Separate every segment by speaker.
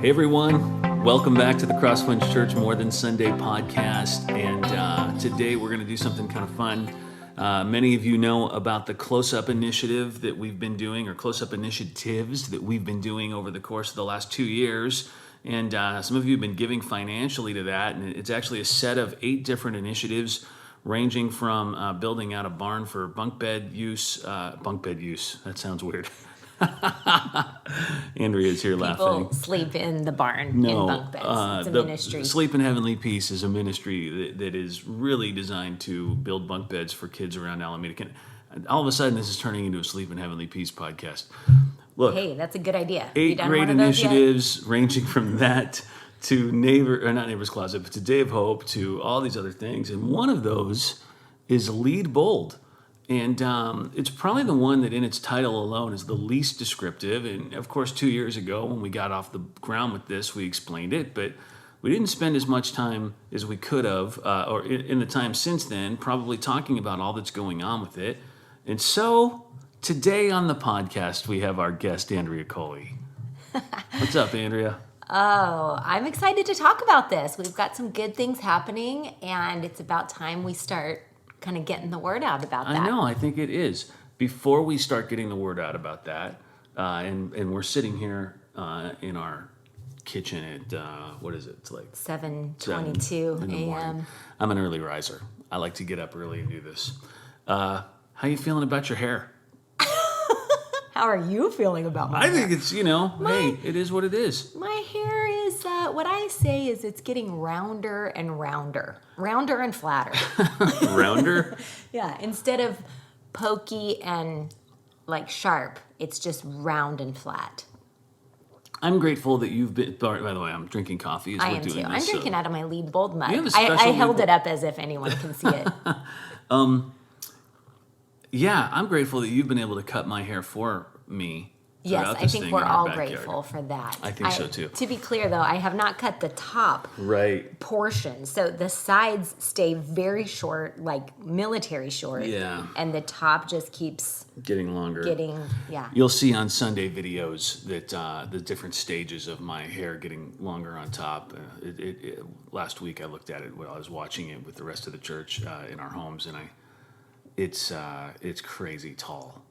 Speaker 1: Hey everyone, welcome back to the CrossWinds Church More Than Sunday podcast, and today we're going to do something kind of fun. Many of you know about the close-up initiative that we've been doing, or close-up initiatives that we've been doing over the course of the last 2 years, and some of you have been giving financially to that, and it's actually a set of 8 different initiatives ranging from building out a barn for bunk bed use, that sounds weird. Andrea's here laughing.
Speaker 2: People sleep in the barn in bunk beds. It's a ministry.
Speaker 1: Sleep in Heavenly Peace is a ministry that is really designed to build bunk beds for kids around Alameda. All of a sudden, this is turning into a Sleep in Heavenly Peace podcast. Look,
Speaker 2: hey, that's a good idea.
Speaker 1: 8 great initiatives ranging from that to not Neighbor's Closet, but to Day of Hope, to all these other things. And one of those is Lead Bold. And it's probably the one that in its title alone is the least descriptive. And of course, 2 years ago when we got off the ground with this, we explained it. But we didn't spend as much time as we could have, or in the time since then, probably talking about all that's going on with it. And so today on the podcast, we have our guest, Andrea Coli. What's up, Andrea?
Speaker 2: Oh, I'm excited to talk about this. We've got some good things happening, and it's about time we start kind of getting the word out about that.
Speaker 1: I know, I think it is. Before we start getting the word out about that, and we're sitting here in our kitchen at, what is it? It's like
Speaker 2: 7:22 a.m.
Speaker 1: I'm an early riser. I like to get up early and do this. How you feeling about your hair?
Speaker 2: How are you feeling about my hair?
Speaker 1: I think it's, hey, it is what it is.
Speaker 2: My hair is, what I say is it's getting rounder and rounder. Rounder and flatter.
Speaker 1: Rounder?
Speaker 2: Yeah, instead of pokey and like sharp, it's just round and flat.
Speaker 1: I'm grateful that you've been, by the way, I'm drinking coffee as
Speaker 2: I
Speaker 1: we're
Speaker 2: am
Speaker 1: doing
Speaker 2: too.
Speaker 1: this.
Speaker 2: I'm drinking out of my Lead Bold mug.
Speaker 1: You have a special
Speaker 2: I held
Speaker 1: Lead
Speaker 2: it up as if anyone can see it.
Speaker 1: Yeah, I'm grateful that you've been able to cut my hair for me.
Speaker 2: Yes, I think we're all grateful for that.
Speaker 1: I think so too.
Speaker 2: To be clear though, I have not cut the top portion. So the sides stay very short, like military short.
Speaker 1: Yeah.
Speaker 2: And the top just keeps
Speaker 1: getting longer.
Speaker 2: Yeah.
Speaker 1: You'll see on Sunday videos that the different stages of my hair getting longer on top. Last week I looked at it while I was watching it with the rest of the church in our homes, and it's crazy tall.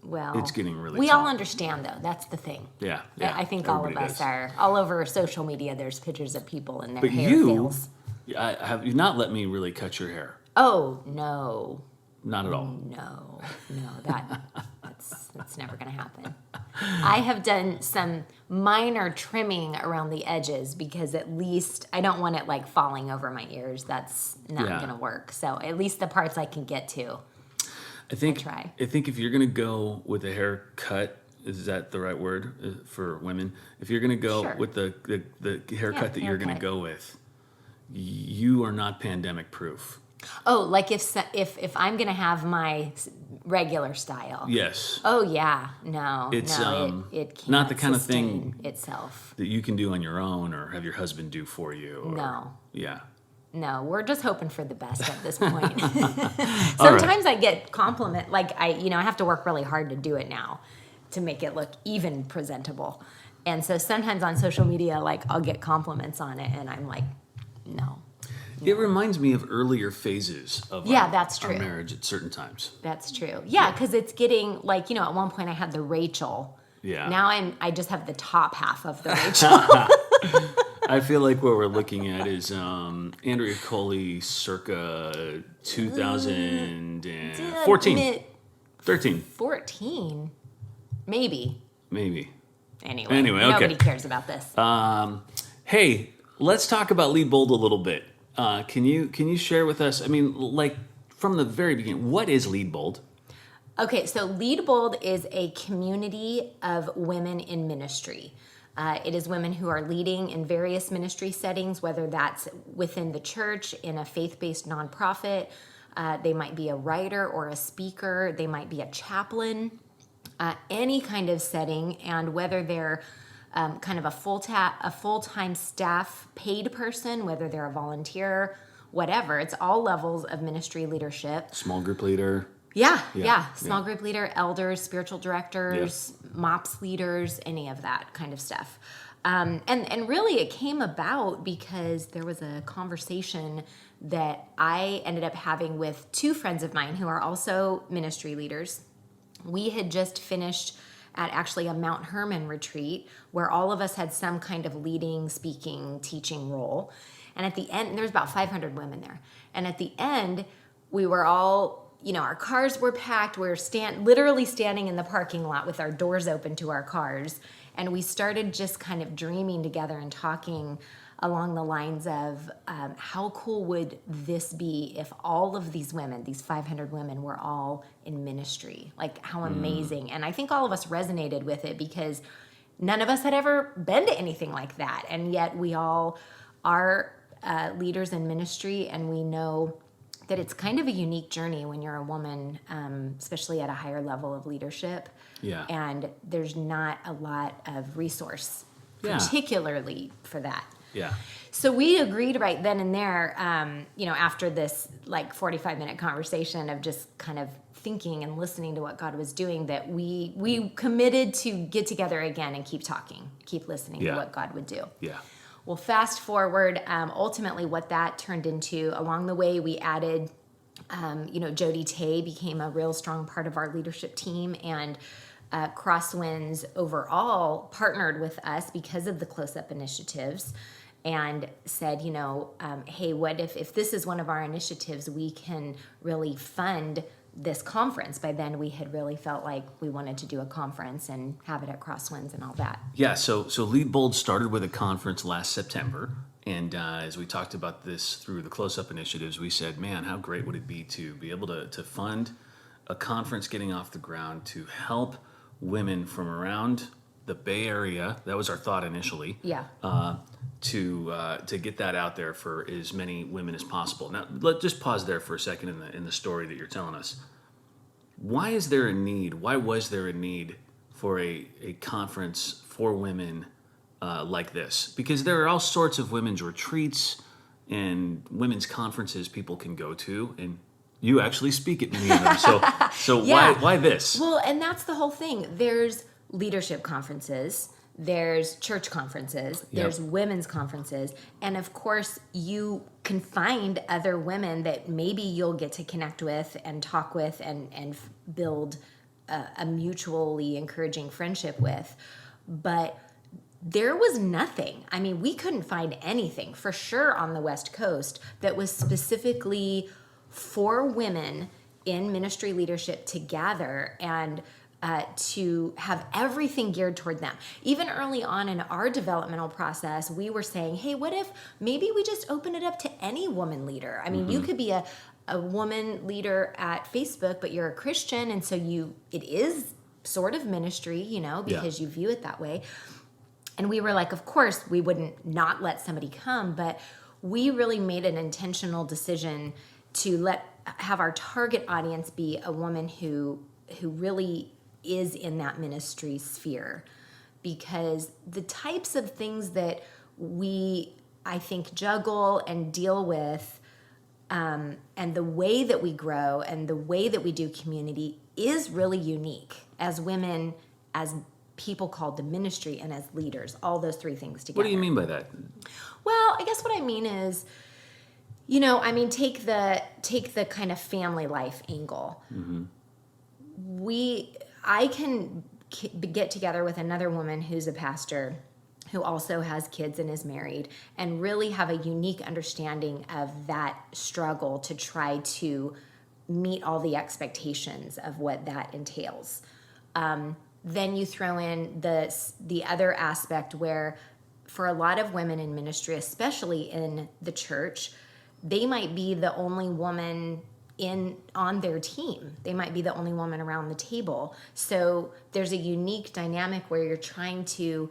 Speaker 2: Well,
Speaker 1: it's getting really
Speaker 2: we
Speaker 1: tall.
Speaker 2: all understand, though. That's the thing.
Speaker 1: Yeah.
Speaker 2: I think all of us are. All over social media, there's pictures of people and their hair fails.
Speaker 1: Have you not let me really cut your hair?
Speaker 2: Oh, no.
Speaker 1: Not at all.
Speaker 2: No, that's never going to happen. I have done some minor trimming around the edges because at least I don't want it like falling over my ears. That's not going to work. So at least the parts I can get to. I think if you're going to go with a haircut, is that the right word for women? If you're going to go with the haircut that you're going to go with, you are not pandemic proof. Oh, like if I'm going to have my regular style.
Speaker 1: Yes.
Speaker 2: Oh yeah. No. It can't
Speaker 1: not the kind of thing
Speaker 2: itself
Speaker 1: that you can do on your own or have your husband do for you.
Speaker 2: No.
Speaker 1: Yeah.
Speaker 2: No, we're just hoping for the best at this point. Sometimes I get compliment, like I have to work really hard to do it now to make it look even presentable. And so sometimes on social media, like I'll get compliments on it and I'm like, no.
Speaker 1: It reminds me of earlier phases of
Speaker 2: that's true.
Speaker 1: Our marriage at certain times.
Speaker 2: That's true. Yeah, because it's getting like, at one point I had the Rachel.
Speaker 1: Yeah.
Speaker 2: Now I just have the top half of the Rachel.
Speaker 1: I feel like what we're looking at is Andrea Coli circa 2014. 13.
Speaker 2: 14? Maybe. Anyway, nobody cares about this.
Speaker 1: Hey, let's talk about Lead Bold a little bit. Can you share with us, like from the very beginning, what is Lead Bold?
Speaker 2: Okay, so Lead Bold is a community of women in ministry. It is women who are leading in various ministry settings, whether that's within the church, in a faith-based nonprofit. They might be a writer or a speaker. They might be a chaplain, any kind of setting. And whether they're kind of a full-time staff paid person, whether they're a volunteer, whatever. It's all levels of ministry leadership.
Speaker 1: Small group leader.
Speaker 2: Yeah. Small group leader, elders, spiritual directors, MOPS leaders, any of that kind of stuff. And really it came about because there was a conversation that I ended up having with two friends of mine who are also ministry leaders. We had just finished at actually a Mount Hermon retreat where all of us had some kind of leading, speaking, teaching role. And at the end, there's about 500 women there. And at the end, we were all, our cars were packed. We were literally standing in the parking lot with our doors open to our cars. And we started just kind of dreaming together and talking along the lines of how cool would this be if all of these women, these 500 women, were all in ministry? Like, how amazing. And I think all of us resonated with it because none of us had ever been to anything like that. And yet we all are leaders in ministry, and we know that it's kind of a unique journey when you're a woman, especially at a higher level of leadership.
Speaker 1: Yeah.
Speaker 2: And there's not a lot of resource,
Speaker 1: Yeah.
Speaker 2: particularly for that.
Speaker 1: Yeah.
Speaker 2: So we agreed right then and there, after this 45-minute conversation of just kind of thinking and listening to what God was doing, that we committed to get together again and keep talking, keep listening to what God would do.
Speaker 1: Yeah.
Speaker 2: Well, fast forward, ultimately what that turned into, along the way we added, Jody Tay became a real strong part of our leadership team, and CrossWinds overall partnered with us because of the close-up initiatives and said, hey, what if this is one of our initiatives, we can really fund this conference. By then we had really felt like we wanted to do a conference and have it at CrossWinds and all that.
Speaker 1: Yeah, so Lead Bold started with a conference last September, and as we talked about this through the close-up initiatives, we said, man, how great would it be to be able to fund a conference getting off the ground to help women from around the Bay Area. That was our thought initially.
Speaker 2: Yeah.
Speaker 1: To get that out there for as many women as possible. Now, let's just pause there for a second in the story that you're telling us. Why is there a need? Why was there a need for a conference for women like this? Because there are all sorts of women's retreats and women's conferences people can go to, and you actually speak at many of them. So
Speaker 2: Yeah.
Speaker 1: why this?
Speaker 2: Well, and that's the whole thing. There's leadership conferences, there's church conferences, there's women's conferences, and of course you can find other women that maybe you'll get to connect with and talk with and build a mutually encouraging friendship with. But there was nothing. I mean, we couldn't find anything for sure on the West Coast that was specifically for women in ministry leadership to gather and to have everything geared toward them. Even early on in our developmental process, we were saying, hey, what if maybe we just open it up to any woman leader? I mean, you could be a woman leader at Facebook, but you're a Christian, and so it is sort of ministry, because you view it that way. And we were like, of course, we wouldn't not let somebody come, but we really made an intentional decision to have our target audience be a woman who really is in that ministry sphere, because the types of things that I think, juggle and deal with, and the way that we grow and the way that we do community is really unique as women, as people called to ministry, and as leaders, all those three things together.
Speaker 1: What do you mean by that?
Speaker 2: Well, I guess what I mean is, take the kind of family life angle.
Speaker 1: Mm-hmm.
Speaker 2: I can get together with another woman who's a pastor who also has kids and is married, and really have a unique understanding of that struggle to try to meet all the expectations of what that entails. Then you throw in the other aspect where, for a lot of women in ministry, especially in the church, they might be the only woman on their team. They might be the only woman around the table. So there's a unique dynamic where you're trying to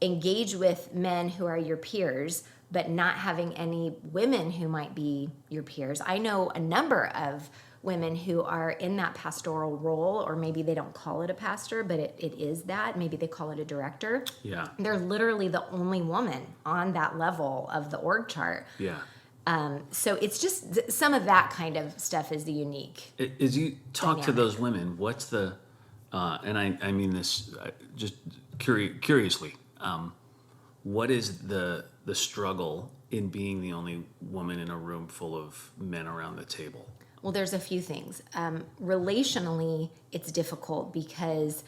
Speaker 2: engage with men who are your peers, but not having any women who might be your peers. I know a number of women who are in that pastoral role, or maybe they don't call it a pastor, but it is that. Maybe they call it a director.
Speaker 1: Yeah.
Speaker 2: They're literally the only woman on that level of the org chart.
Speaker 1: Yeah.
Speaker 2: So it's just some of that kind of stuff is the unique.
Speaker 1: As you talk
Speaker 2: dynamic
Speaker 1: to those women, what's the, and I mean this just curiously, what is the struggle in being the only woman in a room full of men around the table?
Speaker 2: Well, there's a few things. Relationally, it's difficult because,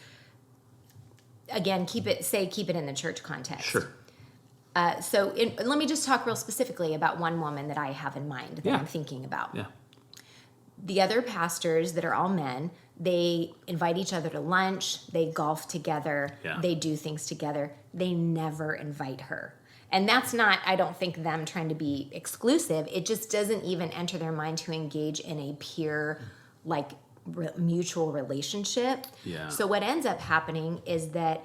Speaker 2: again, keep it in the church context.
Speaker 1: Sure.
Speaker 2: Let me just talk real specifically about one woman that I have in mind that I'm thinking about.
Speaker 1: Yeah.
Speaker 2: The other pastors that are all men, they invite each other to lunch, they golf together, they do things together. They never invite her. And that's not, I don't think, them trying to be exclusive. It just doesn't even enter their mind to engage in a peer, mutual relationship.
Speaker 1: Yeah.
Speaker 2: So what ends up happening is that,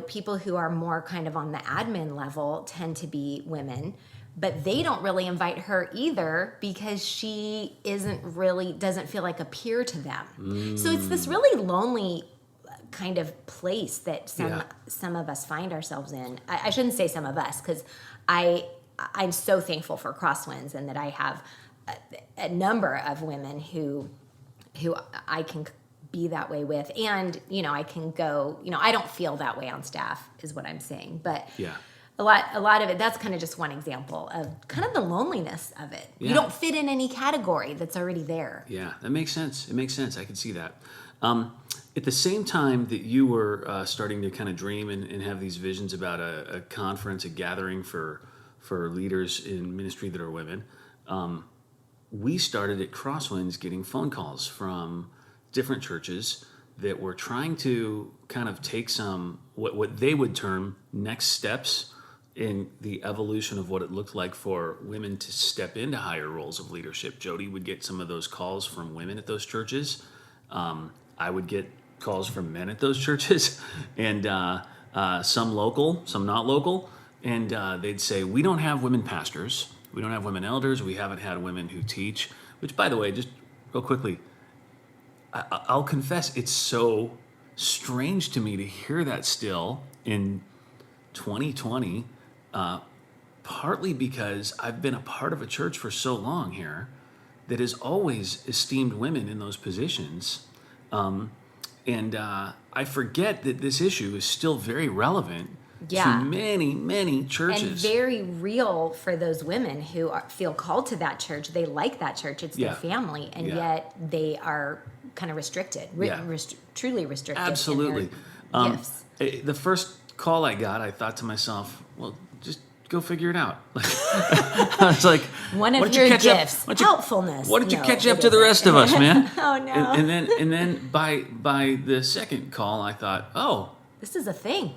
Speaker 2: people who are more kind of on the admin level tend to be women, but they don't really invite her either because she doesn't feel like a peer to them. So it's this really lonely kind of place that some of us find ourselves in. I shouldn't say some of us, because I'm so thankful for CrossWinds and that I have a number of women who I can be that way with, and I can go. I don't feel that way on staff, is what I'm saying, but a lot of it. That's kind of just one example of kind of the loneliness of it. You don't fit in any category that's already there.
Speaker 1: Yeah, that makes sense. It makes sense. I can see that. At the same time that you were starting to kind of dream and have these visions about a conference, a gathering for leaders in ministry that are women, we started at CrossWinds getting phone calls from different churches that were trying to kind of take some, what they would term next steps in the evolution of what it looked like for women to step into higher roles of leadership. Jody would get some of those calls from women at those churches. I would get calls from men at those churches, and some local, some not local, and they'd say, we don't have women pastors, we don't have women elders, we haven't had women who teach, which, by the way, just real quickly, I'll confess, it's so strange to me to hear that still in 2020, partly because I've been a part of a church for so long here that has always esteemed women in those positions. And I forget that this issue is still very relevant to many, many churches.
Speaker 2: And very real for those women who feel called to that church. They like that church. It's their family. And yet they are kind of restricted, truly restricted.
Speaker 1: Absolutely.
Speaker 2: In their gifts.
Speaker 1: The first call I got, I thought to myself, well, just go figure it out. I was like,
Speaker 2: one of your gifts, helpfulness.
Speaker 1: Why don't you catch up to the rest of us, man?
Speaker 2: Oh no!
Speaker 1: And then by the second call, I thought, oh,
Speaker 2: this is a thing.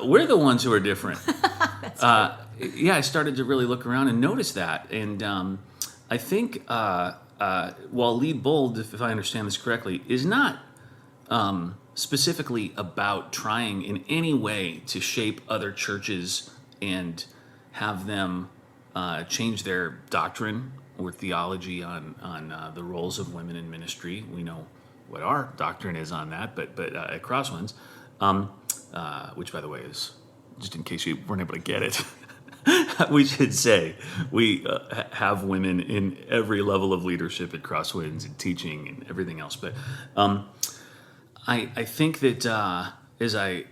Speaker 1: We're the ones who are different.
Speaker 2: That's right.
Speaker 1: I started to really look around and notice that, and I think while Lead Bold, if I understand this correctly, is not specifically about trying in any way to shape other churches and have them change their doctrine or theology on the roles of women in ministry. We know what our doctrine is on that, but at CrossWinds, which, by the way, is, just in case you weren't able to get it, we should say we have women in every level of leadership at CrossWinds and teaching and everything else. But I think that as I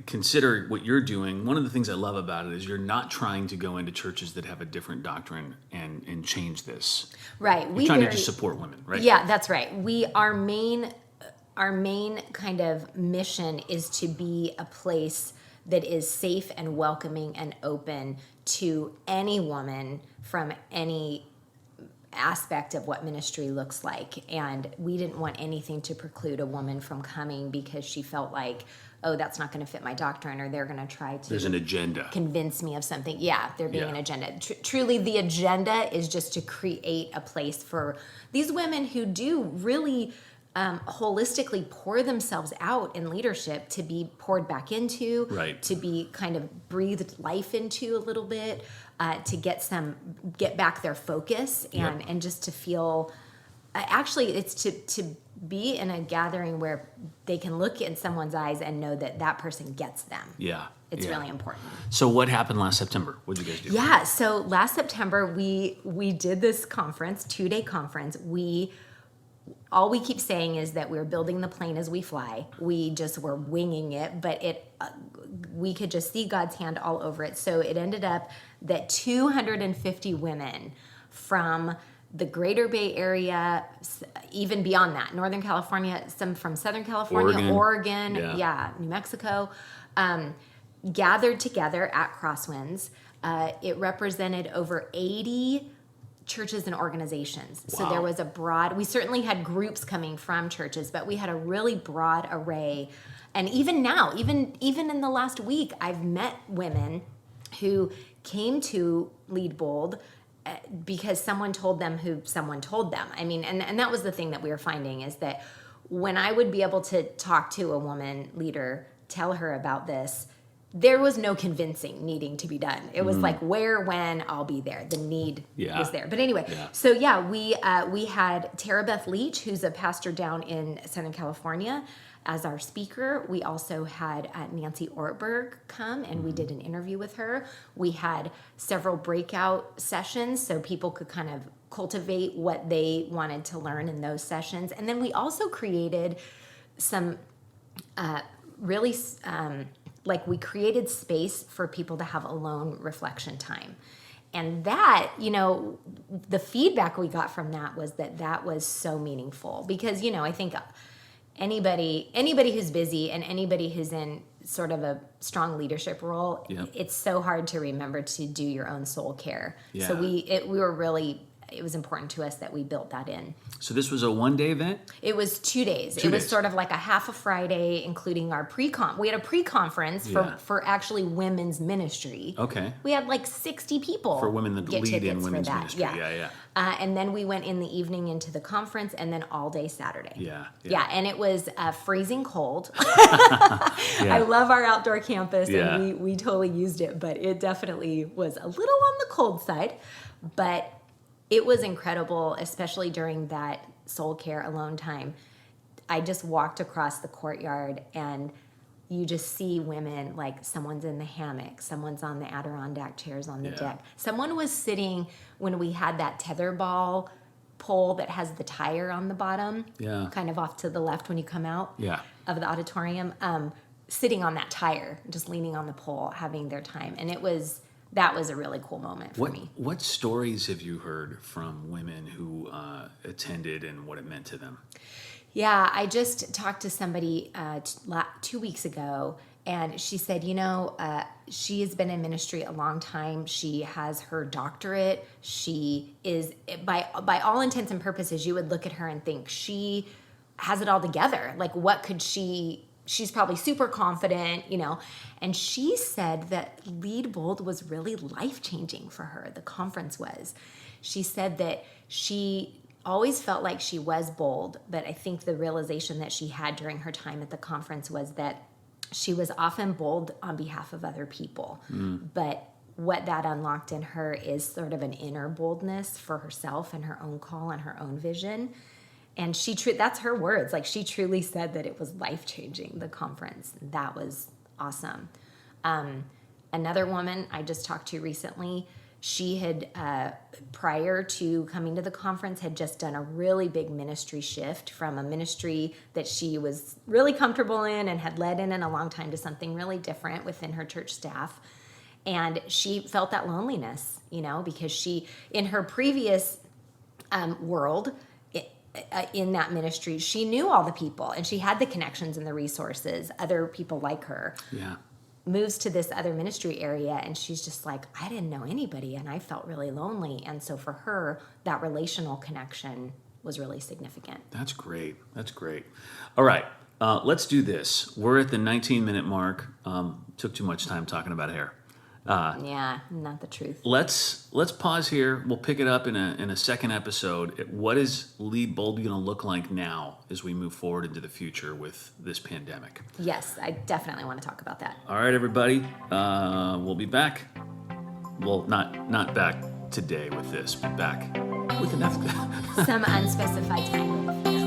Speaker 1: consider what you're doing, one of the things I love about it is you're not trying to go into churches that have a different doctrine and change this.
Speaker 2: Right.
Speaker 1: You're trying to just support women, right?
Speaker 2: Yeah, that's right. Our main kind of mission is to be a place that is safe and welcoming and open to any woman from any aspect of what ministry looks like. And we didn't want anything to preclude a woman from coming because she felt like, oh, that's not going to fit my doctrine, or they're going to try to...
Speaker 1: There's an agenda.
Speaker 2: ...convince me of something. Yeah, there being an agenda. Truly, the agenda is just to create a place for these women who do really... holistically pour themselves out in leadership, to be poured back into,
Speaker 1: right,
Speaker 2: to be kind of breathed life into a little bit, to get back their focus and just to feel, actually it's to be in a gathering where they can look in someone's eyes and know that person gets them. Yeah. It's really important.
Speaker 1: So what happened last September? What did you guys do?
Speaker 2: Yeah. So last September, we did this conference, 2-day conference. All we keep saying is that we're building the plane as we fly. We just were winging it, but we could just see God's hand all over it. So it ended up that 250 women from the Greater Bay Area, even beyond that, Northern California, some from Southern California, Oregon, New Mexico, gathered together at CrossWinds. It represented over 80 churches and organizations. Wow. So there was we certainly had groups coming from churches, but we had a really broad array. And even now, even in the last week, I've met women who came to Lead Bold because someone told them who someone told them. I mean, and that was the thing that we were finding, is that when I would be able to talk to a woman leader, tell her about this, there was no convincing needing to be done. It was like, where, when, I'll be there. The need was there. But anyway, so we had Tara Beth Leach, who's a pastor down in Southern California, as our speaker. We also had Nancy Ortberg come, and we did an interview with her. We had several breakout sessions so people could kind of cultivate what they wanted to learn in those sessions. And then we also created some we created space for people to have alone reflection time. And that, the feedback we got from that was so meaningful, because, I think anybody who's busy and anybody who's in sort of a strong leadership role, it's so hard to remember to do your own soul care. Yeah. So it was important to us that we built that in.
Speaker 1: So this was a one-day event?
Speaker 2: It was 2 days. It was sort of like a half a Friday, including our pre-con. We had a pre-conference for actually women's ministry. Okay. We had like 60 people
Speaker 1: for women that lead in women's ministry.
Speaker 2: Yeah. And then we went in the evening into the conference, and then all day Saturday. Yeah, and it was freezing cold. I love our outdoor campus, and we totally used it, but it definitely was a little on the cold side. But it was incredible, especially during that soul care alone time. I just walked across the courtyard, and you just see women, like someone's in the hammock, someone's on the Adirondack chairs on the deck. Someone was sitting when we had that tetherball pole that has the tire on the bottom, kind of off to the left when you come out of the auditorium, sitting on that tire, just leaning on the pole, having their time. And that was a really cool moment for me.
Speaker 1: What stories have you heard from women who attended and what it meant to them?
Speaker 2: Yeah, I just talked to somebody 2 weeks ago, and she said, she has been in ministry a long time. She has her doctorate. She is, by all intents and purposes, you would look at her and think she has it all together. Like, what could she's probably super confident, and she said that Lead Bold was really life-changing for her. The conference was. She said that she always felt like she was bold, but I think the realization that she had during her time at the conference was that she was often bold on behalf of other people. But what that unlocked in her is sort of an inner boldness for herself and her own call and her own vision. And that's her words. Like, she truly said that it was life-changing, the conference. That was awesome. Another woman I just talked to recently, she had, prior to coming to the conference, had just done a really big ministry shift from a ministry that she was really comfortable in and had led in a long time to something really different within her church staff. And she felt that loneliness, because she, in her previous world, in that ministry, she knew all the people, and she had the connections and the resources, other people like her. Moves to this other ministry area, and she's just like, I didn't know anybody, and I felt really lonely. And so for her, that relational connection was really significant.
Speaker 1: That's great. All right, let's do this. We're at the 19-minute mark. Took too much time talking about hair.
Speaker 2: Not the truth.
Speaker 1: Let's pause here. We'll pick it up in a second episode. What is Lead Bold going to look like now as we move forward into the future with this pandemic?
Speaker 2: Yes, I definitely want to talk about that.
Speaker 1: All right, everybody. We'll be back. Well, not back today with this, but back with enough.
Speaker 2: Some unspecified time.